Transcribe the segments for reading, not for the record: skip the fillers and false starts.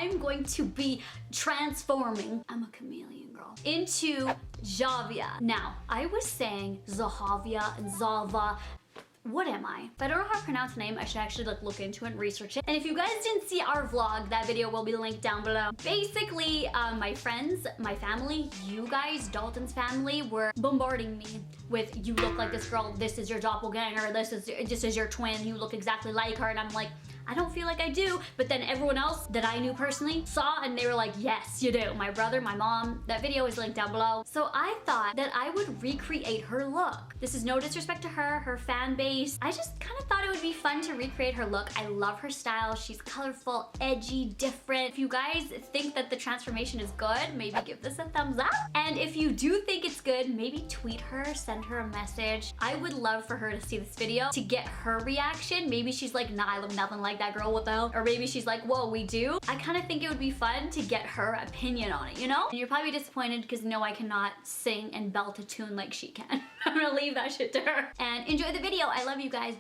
I'm going to be transforming, I'm a chameleon girl, into Zhavia. Now, I was saying Zhavia and Zava. What am I? If I don't know how to pronounce the name, I should actually look into it and research it. And if you guys didn't see our vlog, that video will be linked down below. Basically, my friends, my family, you guys, Dalton's family, were bombarding me with, you look like this girl, this is your doppelganger, this is your twin, you look exactly like her. And I'm like, I don't feel like I do. But then everyone else that I knew personally saw and they were like, yes, you do. My brother, my mom, that video is linked down below. So I thought that I would recreate her look. This is no disrespect to her fan base. I just kind of thought it would be fun to recreate her look. I love her style. She's colorful, edgy, different. If you guys think that the transformation is good, maybe give this a thumbs up. And if you do think it's good, maybe tweet her, send her a message. I would love for her to see this video to get her reaction. Maybe she's like, nah, I look nothing like that girl, what the hell? Or maybe she's like, whoa, we do? I kind of think it would be fun to get her opinion on it, you know? And you're probably disappointed because no, I cannot sing and belt a tune like she can. I'm gonna leave that shit to her. And enjoy the video. I love you guys.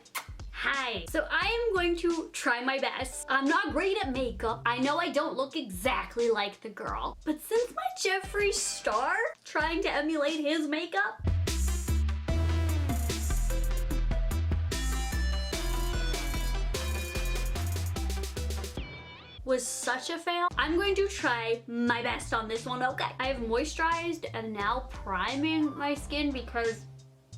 Hi. So I am going to try my best. I'm not great at makeup. I know I don't look exactly like the girl, but since my Jeffree Star trying to emulate his makeup, was such a fail, I'm going to try my best on this one, okay? I have moisturized and now priming my skin because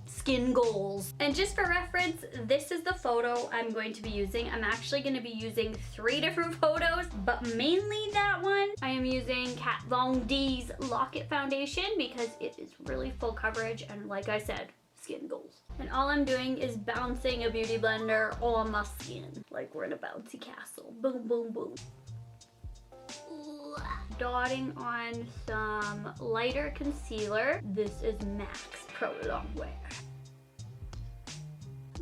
skin goals. And just for reference, this is the photo I'm going to be using. I'm actually going to be using 3 different photos, but mainly that one. I am using Kat Von D's Lock It Foundation because it is really full coverage and like I said, skin goals. And all I'm doing is bouncing a beauty blender on my skin like we're in a bouncy castle. Boom, boom, boom. Dotting on some lighter concealer. This is MAC's Pro Longwear.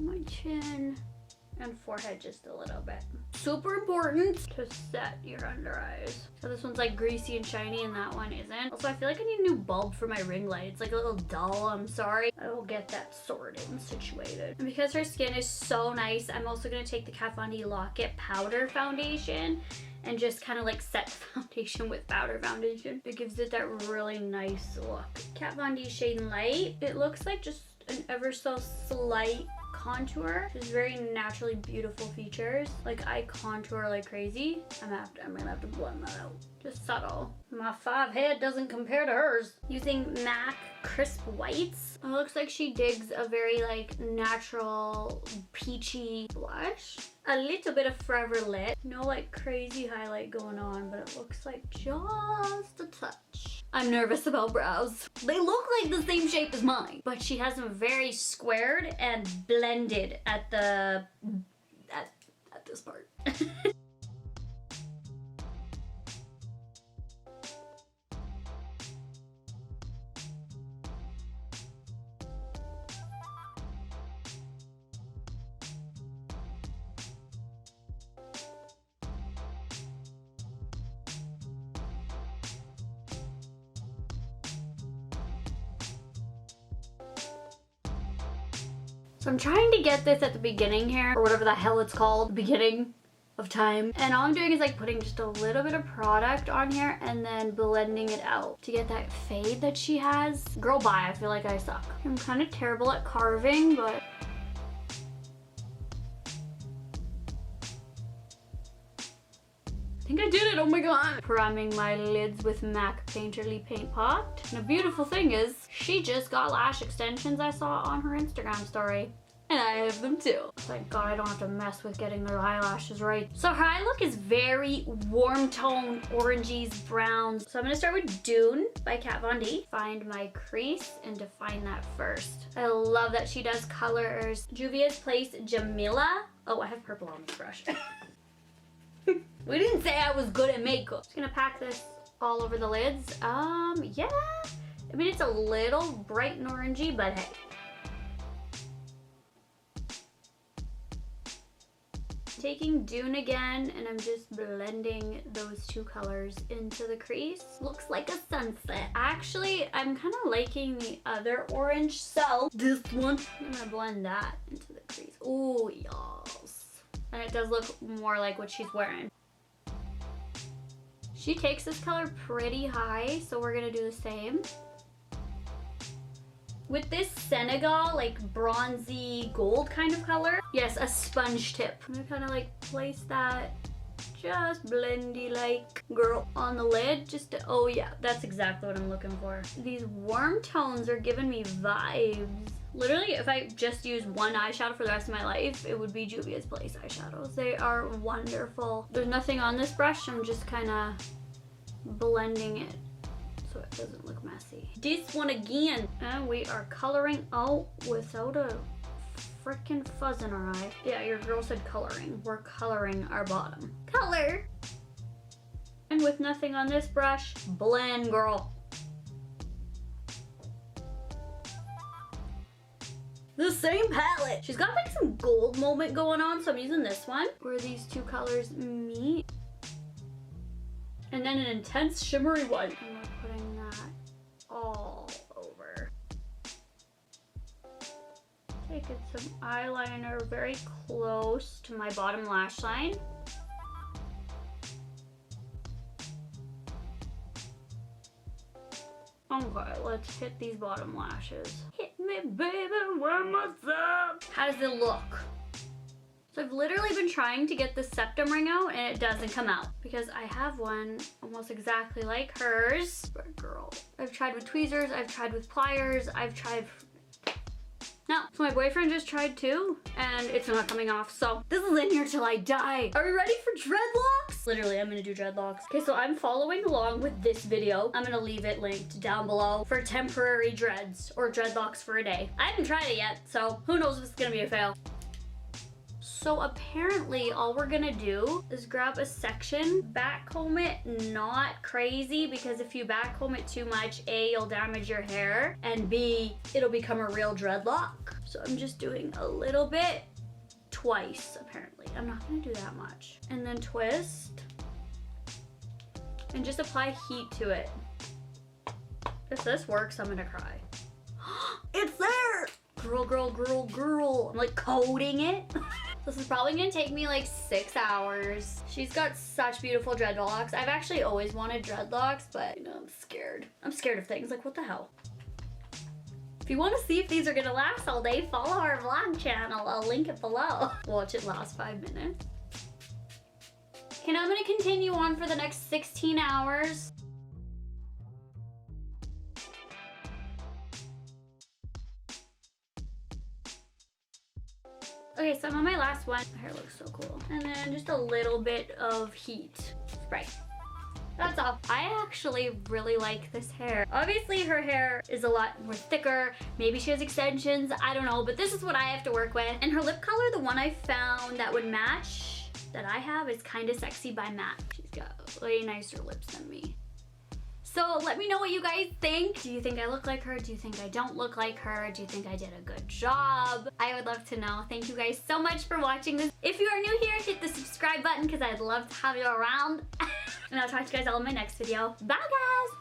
My chin and forehead just a little bit. Super important to set your under eyes. So this one's like greasy and shiny and that one isn't. Also, I feel like I need a new bulb for my ring light. It's like a little dull, I'm sorry. I will get that sorted and situated. And because her skin is so nice, I'm also gonna take the Kat Von D Lock It Powder Foundation and just kind of like set the foundation with powder foundation. It gives it that really nice look. Kat Von D Shade and Light. It looks like just an ever so slight contour. Just very naturally beautiful features. Like I contour like crazy. I'm gonna have to blend that out. Just subtle. My 5 head doesn't compare to hers. Using MAC Crisp Whites. It looks like she digs a very like natural peachy blush. A little bit of Forever Lit. No like crazy highlight going on, but it looks like just a touch. I'm nervous about brows. They look like the same shape as mine, but she has them very squared and blended at this part. So I'm trying to get this at the beginning here, or whatever the hell it's called, the beginning of time. And all I'm doing is like putting just a little bit of product on here and then blending it out to get that fade that she has. Girl, bye, I feel like I suck. I'm kind of terrible at carving, but I think I did it, oh my god. Priming my lids with MAC Painterly Paint Pot. And the beautiful thing is, she just got lash extensions I saw on her Instagram story. And I have them too. Thank god I don't have to mess with getting her eyelashes right. So her eye look is very warm tone, oranges, browns. So I'm gonna start with Dune by Kat Von D. Find my crease and define that first. I love that she does colors. Juvia's Place Jamila. Oh, I have purple on this brush. We didn't say I was good at makeup. Just gonna pack this all over the lids. Yeah. I mean, it's a little bright and orangey, but hey. Taking Dune again, and I'm just blending those 2 colors into the crease. Looks like a sunset. Actually, I'm kind of liking the other orange, so this one, I'm gonna blend that into the crease. Oh, yes. And it does look more like what she's wearing. She takes this color pretty high, so we're gonna do the same. With this Senegal, like bronzy gold kind of color. Yes, a sponge tip. I'm gonna kind of like place that just blendy like, girl, on the lid. Just to, oh yeah, that's exactly what I'm looking for. These warm tones are giving me vibes. Literally, if I just use one eyeshadow for the rest of my life, it would be Juvia's Place eyeshadows. They are wonderful. There's nothing on this brush. I'm just kind of blending it so it doesn't look messy. This one again. And we are coloring out without a freaking fuzz in our eye. Yeah, your girl said coloring. We're coloring our bottom. Color! And with nothing on this brush, blend, girl. The same palette. She's got like some gold moment going on, so I'm using this one where these two colors meet. And then an intense shimmery one. And we're putting that all over. Taking some eyeliner very close to my bottom lash line. Okay, let's hit these bottom lashes. Hit me, baby, one more time. How does it look? So I've literally been trying to get the septum ring out and it doesn't come out because I have one almost exactly like hers. But girl, I've tried with tweezers, I've tried with pliers, I've tried... No, so my boyfriend just tried too, and it's not coming off, so this is in here till I die. Are we ready for dreadlocks? Literally, I'm gonna do dreadlocks. Okay, so I'm following along with this video. I'm gonna leave it linked down below for temporary dreads or dreadlocks for a day. I haven't tried it yet, so who knows if it's gonna be a fail. So apparently all we're gonna do is grab a section, backcomb it, not crazy, because if you backcomb it too much, A, you'll damage your hair, and B, it'll become a real dreadlock. So I'm just doing a little bit twice, apparently. I'm not gonna do that much. And then twist, and just apply heat to it. If this works, I'm gonna cry. It's there! Girl, girl, girl, girl. I'm like coating it. This is probably gonna take me like 6 hours. She's got such beautiful dreadlocks. I've actually always wanted dreadlocks, but you know, I'm scared. I'm scared of things, like what the hell? If you wanna see if these are gonna last all day, follow our vlog channel. I'll link it below. Watch it last 5 minutes. Okay, now I'm gonna continue on for the next 16 hours. Okay, so I'm on my last one. My hair looks so cool. And then just a little bit of heat spray. That's all. I actually really like this hair. Obviously her hair is a lot more thicker. Maybe she has extensions, I don't know, but this is what I have to work with. And her lip color, the one I found that would match that I have is Kinda Sexy by Matte. She's got way nicer lips than me. So let me know what you guys think. Do you think I look like her? Do you think I don't look like her? Do you think I did a good job? I would love to know. Thank you guys so much for watching this. If you are new here, hit the subscribe button because I'd love to have you around. And I'll talk to you guys all in my next video. Bye guys!